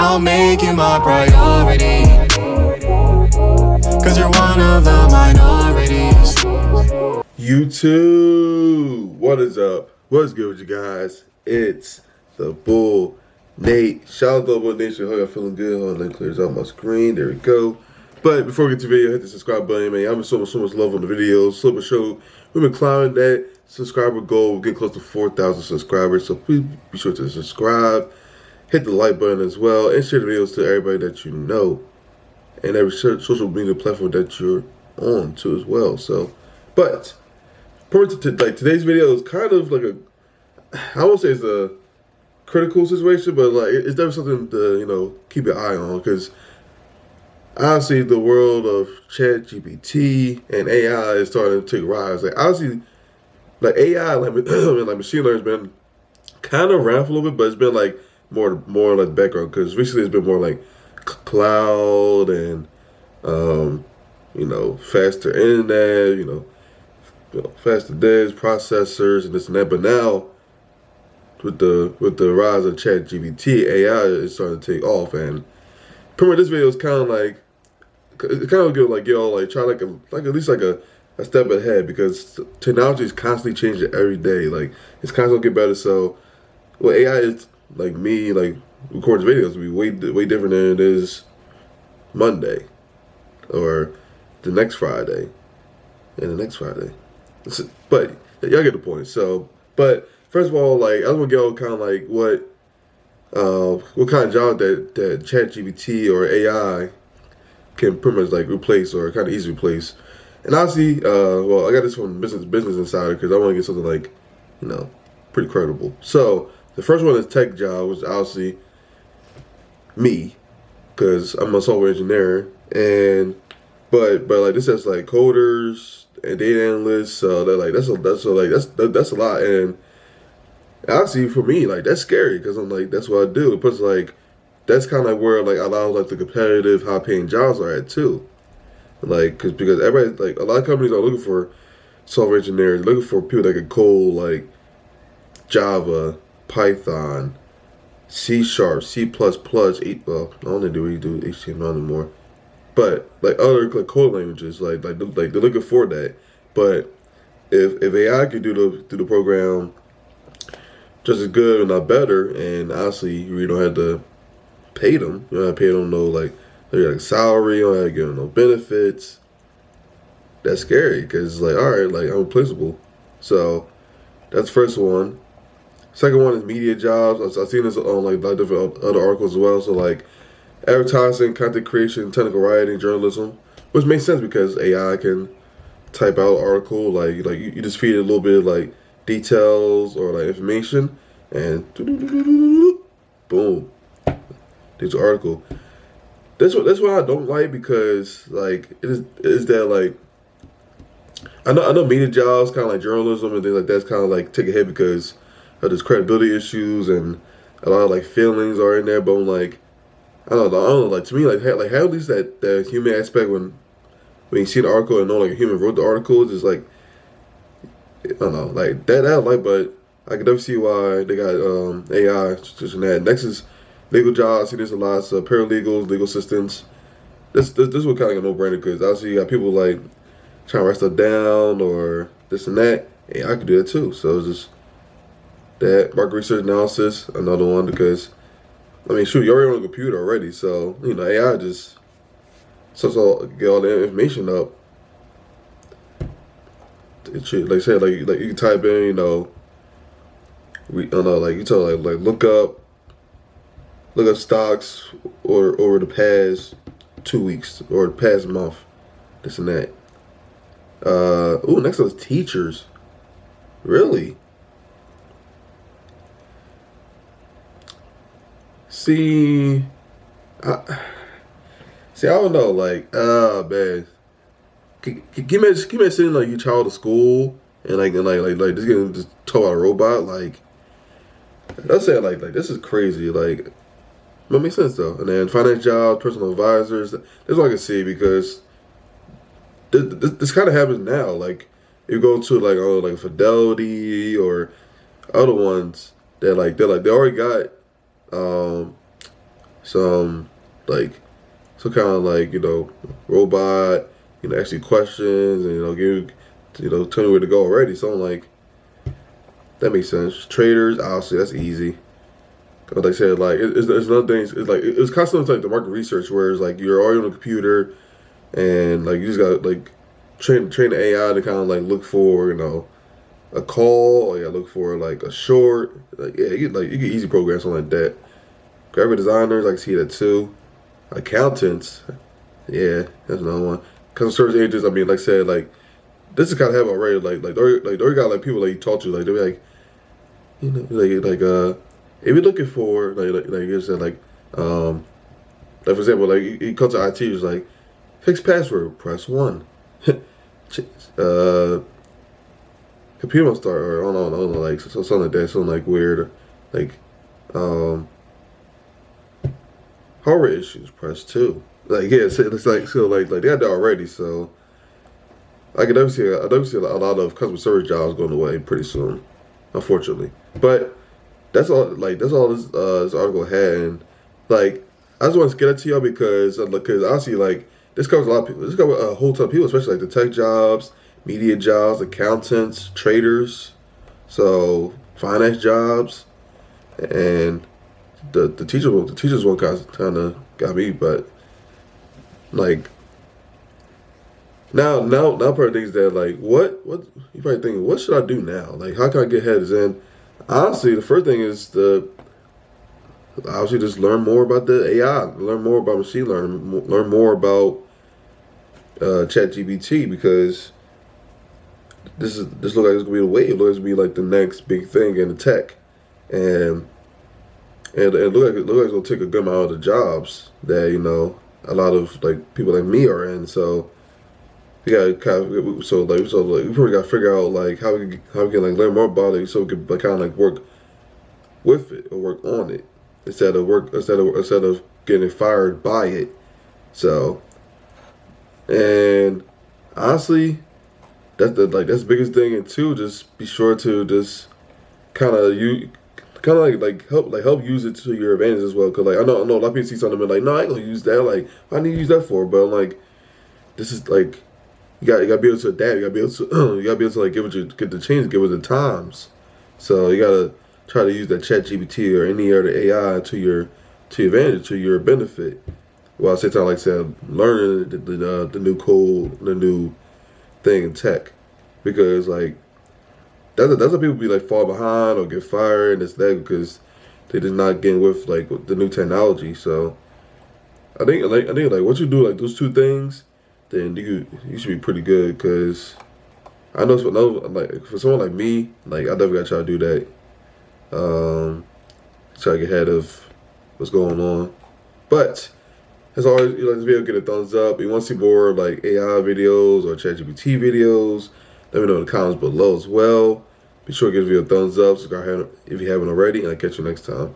I'll make you my priority, cause you're one of the minorities. YouTube, what is up? What's good with you guys? It's the Bull Nate. Shout out to the Bull Nation. Hope y'all feeling good. Hold on, clears out my screen. There we go. But before we get to the video, hit the subscribe button, man. I'm so much love on the videos. Slip and show. We've been climbing that subscriber goal. We're getting close to 4,000 subscribers. So please be sure to subscribe. Hit the like button as well. And share the videos to everybody that you know. And every social media platform that you're on too as well. So, but like today's video is kind of like I won't say it's a critical situation, but like it's definitely something to keep your eye on, because honestly the world of ChatGPT and AI is starting to take rise. Like honestly, like AI, like like machine learning has been kind of around for a little bit, but it's been like more like background, because recently it's been more like cloud and faster internet, faster this, processors, and this and that. But now, with the rise of ChatGPT, AI is starting to take off. And pretty much this video is kind of like, it kind of get y'all like try like at least like a step ahead, because technology is constantly changing every day. Like it's constantly get better. So, well, AI is like me like recording videos will be way different than it is Monday or the next Friday and the next Friday. But y'all get the point. So, but first of all, like I was gonna get on kind of like what kind of job that ChatGPT or AI can pretty much like replace, or kind of easily replace. And obviously, well, I got this from Business Insider, because I want to get something like, pretty credible. So the first one is tech job, which obviously me, because I'm a software engineer, and but like this has like coders and data analysts, so that like that's a lot. And honestly, for me, like that's scary, because I'm like, that's what I do. It puts like, that's kind of like where like a lot of like the competitive high paying jobs are at too. Like because everybody, like a lot of companies are looking for software engineers, looking for people that can code like Java, Python, C Sharp, C++. Well, I don't think we do HTML anymore, but like other like code languages, like they're looking for that. But if AI could do the program just as good, and not better, and honestly, you don't have to pay them. You don't have to pay them no like salary. You don't have to give them no benefits. That's scary, because it's like, all right, like I'm replaceable. So that's the first one. Second one is media jobs. I've seen this on like a lot of different other articles as well. So like advertising, content creation, technical writing, journalism, which makes sense because AI can type out an article. Like you just feed it a little bit of like details or like information, and boom, there's an article. That's what I don't like, because like it is that like I know media jobs, kind of like journalism and things like that's kind of like take a hit because there's credibility issues, and a lot of like feelings are in there. But I'm like, I don't know, like to me, like have at least that human aspect when you see the article and know like a human wrote the article. It's just like, I don't know, like that I like. But I can definitely see why they got AI just in that. Next is legal jobs. I see there's a lot of paralegals, legal assistants. This is what kind of like a no-brainer, because obviously you got people like trying to write stuff down or this and that. Yeah, I could do that too. So it's just that. Market research analysis, another one, because I mean, shoot, you're already on a computer already, so AI just get all the information up. It should, like say, like you can type in, I don't know, like you tell like look up stocks or over the past 2 weeks or the past month, this and that. Next one is teachers. Really? See, I don't know, like, man. Can you imagine sitting like your child to school and like just getting just taught by a robot? Like, that's it. Like this is crazy. Like, but it makes sense though. And then finance jobs, personal advisors. That's what I can see, because this kind of happens now. Like, you go to like Fidelity or other ones that they already got some like some kind of like robot, ask you questions and give tell you where to go already. So I'm like, that makes sense. Traders, obviously, that's easy. Like I said, like it's another thing. It's like it's constantly like the market research, where it's like you're already on the computer, and like you just got like train the AI to kind of like look for a call, or you gotta look for like a short. Like yeah, you can easy program something like that. Graphic designers, I can see that too. Accountants, yeah, that's another one. Customer service agents, I mean, like I said, like this is kind of happening already. They already got like people like you talk to, like they be like, if you're looking for like you said like for example, like you come to IT, it's like fix password, press 1. uh, computer won't start, or I don't know, like something like that, something like weird, like um, hardware issues, press 2. Like yeah, so it's like like they got that already, so I never see a lot of customer service jobs going away pretty soon, unfortunately. But that's all this article had. And like I just want to get it to y'all because honestly, like this covers a lot of people. This covers a whole ton of people, especially like the tech jobs, media jobs, accountants, traders, so finance jobs, and the teachers one kind of got me, but like now part of things that like what you probably thinking, what should I do now? Like how can I get ahead? Is in honestly the first thing is the obviously just learn more about the AI, learn more about machine learning, learn more about ChatGPT, because this look like it's gonna be the wave. It looks like it's gonna be like the next big thing in the tech, and it look like it's gonna take a good amount of the jobs that a lot of like people like me are in. So we got so like we probably got to figure out like how we can like learn more about it, so we can like, kind of like work with it or work on it instead of getting fired by it. So and honestly, that's the biggest thing. And two, just be sure to just kind of you kind of help use it to your advantage as well. Cause like I know a lot of people see something and be like, no, I ain't gonna use that. Like I need to use that for, but I'm like this is like you gotta be able to adapt. You gotta be able to you gotta be able to like get the change, give it the times. So you gotta try to use that ChatGPT or any other AI to your advantage, to your benefit. While at the same time, like I said, learning the new code, the new thing in tech, because like that's how people be like fall behind or get fired and it's that because they just not getting with like with the new technology. So I think like once you do like those two things, then you should be pretty good. Because I know like for someone like me, like I definitely gotta try to do that. Try to get ahead of what's going on. But as always, you like this video, get a thumbs up. If you want to see more like AI videos or ChatGPT videos, let me know in the comments below as well. Be sure to give the video a thumbs up, subscribe if you haven't already, and I'll catch you next time.